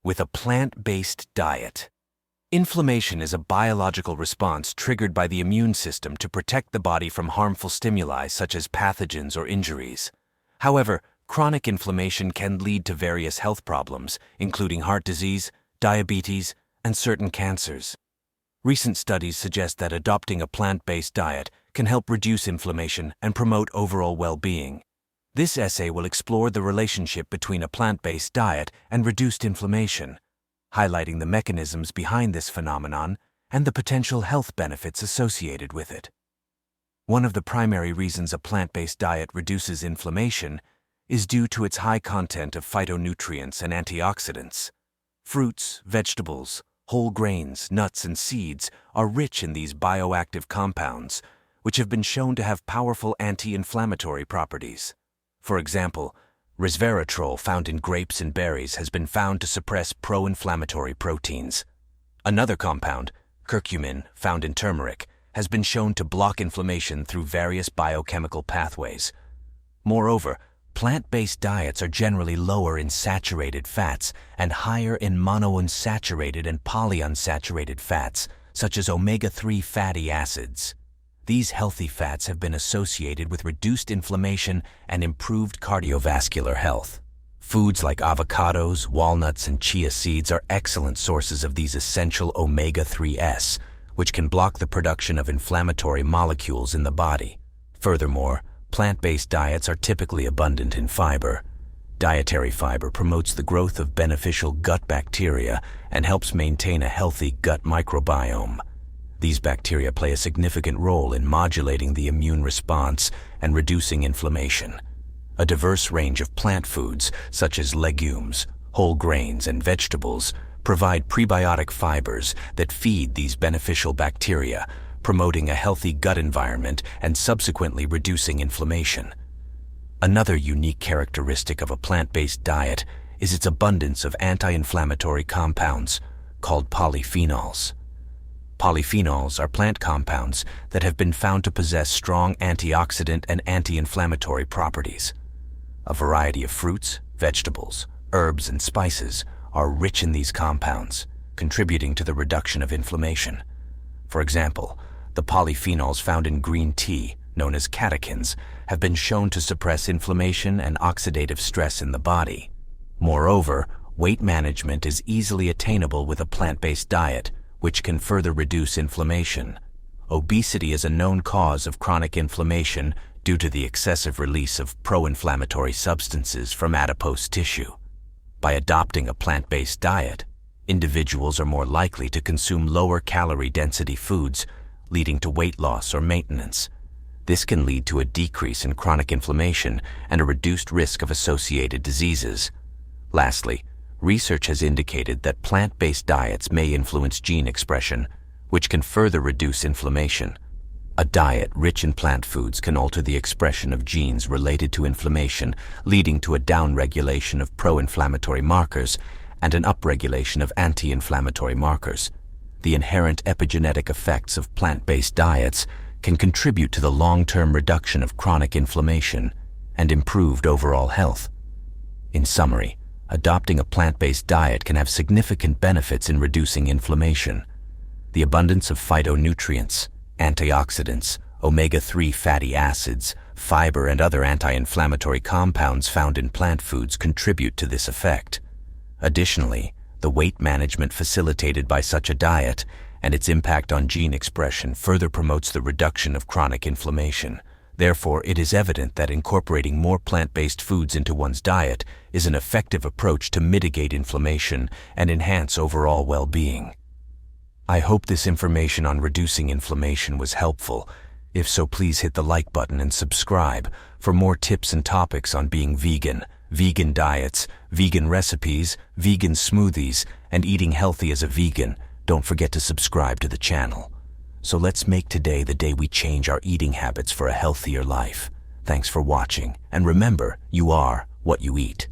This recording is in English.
with a plant-based diet. Inflammation is a biological response triggered by the immune system to protect the body from harmful stimuli such as pathogens or injuries. However, chronic inflammation can lead to various health problems, including heart disease, diabetes, and certain cancers. Recent studies suggest that adopting a plant-based diet can help reduce inflammation and promote overall well-being. This essay will explore the relationship between a plant-based diet and reduced inflammation, highlighting the mechanisms behind this phenomenon and the potential health benefits associated with it. One of the primary reasons a plant-based diet reduces inflammation is due to its high content of phytonutrients and antioxidants. Fruits, vegetables, whole grains, nuts, and seeds are rich in these bioactive compounds, which have been shown to have powerful anti-inflammatory properties. For example, resveratrol found in grapes and berries has been found to suppress pro-inflammatory proteins. Another compound, curcumin, found in turmeric, has been shown to block inflammation through various biochemical pathways. Moreover, plant-based diets are generally lower in saturated fats and higher in monounsaturated and polyunsaturated fats, such as omega-3 fatty acids. These healthy fats have been associated with reduced inflammation and improved cardiovascular health. Foods like avocados, walnuts, and chia seeds are excellent sources of these essential omega-3s, which can block the production of inflammatory molecules in the body. Furthermore, plant-based diets are typically abundant in fiber. Dietary fiber promotes the growth of beneficial gut bacteria and helps maintain a healthy gut microbiome. These bacteria play a significant role in modulating the immune response and reducing inflammation. A diverse range of plant foods, such as legumes, whole grains, and vegetables, provide prebiotic fibers that feed these beneficial bacteria, promoting a healthy gut environment and subsequently reducing inflammation. Another unique characteristic of a plant-based diet is its abundance of anti-inflammatory compounds, called polyphenols. Polyphenols are plant compounds that have been found to possess strong antioxidant and anti-inflammatory properties. A variety of fruits, vegetables, herbs, and spices are rich in these compounds, contributing to the reduction of inflammation. For example, the polyphenols found in green tea, known as catechins, have been shown to suppress inflammation and oxidative stress in the body. Moreover, weight management is easily attainable with a plant-based diet, which can further reduce inflammation. Obesity is a known cause of chronic inflammation due to the excessive release of pro-inflammatory substances from adipose tissue. By adopting a plant-based diet, individuals are more likely to consume lower calorie density foods, leading to weight loss or maintenance. This can lead to a decrease in chronic inflammation and a reduced risk of associated diseases. Lastly, research has indicated that plant-based diets may influence gene expression, which can further reduce inflammation. A diet rich in plant foods can alter the expression of genes related to inflammation, leading to a downregulation of pro-inflammatory markers and an upregulation of anti-inflammatory markers. The inherent epigenetic effects of plant-based diets can contribute to the long-term reduction of chronic inflammation and improved overall health. In summary, adopting a plant-based diet can have significant benefits in reducing inflammation. The abundance of phytonutrients, antioxidants, omega-3 fatty acids, fiber, and other anti-inflammatory compounds found in plant foods contribute to this effect. Additionally, the weight management facilitated by such a diet and its impact on gene expression further promotes the reduction of chronic inflammation. Therefore, it is evident that incorporating more plant-based foods into one's diet is an effective approach to mitigate inflammation and enhance overall well-being. I hope this information on reducing inflammation was helpful. If so, please hit the like button and subscribe for more tips and topics on being vegan, vegan diets, vegan recipes, vegan smoothies, and eating healthy as a vegan. Don't forget to subscribe to the channel. So let's make today the day we change our eating habits for a healthier life. Thanks for watching, and remember, you are what you eat.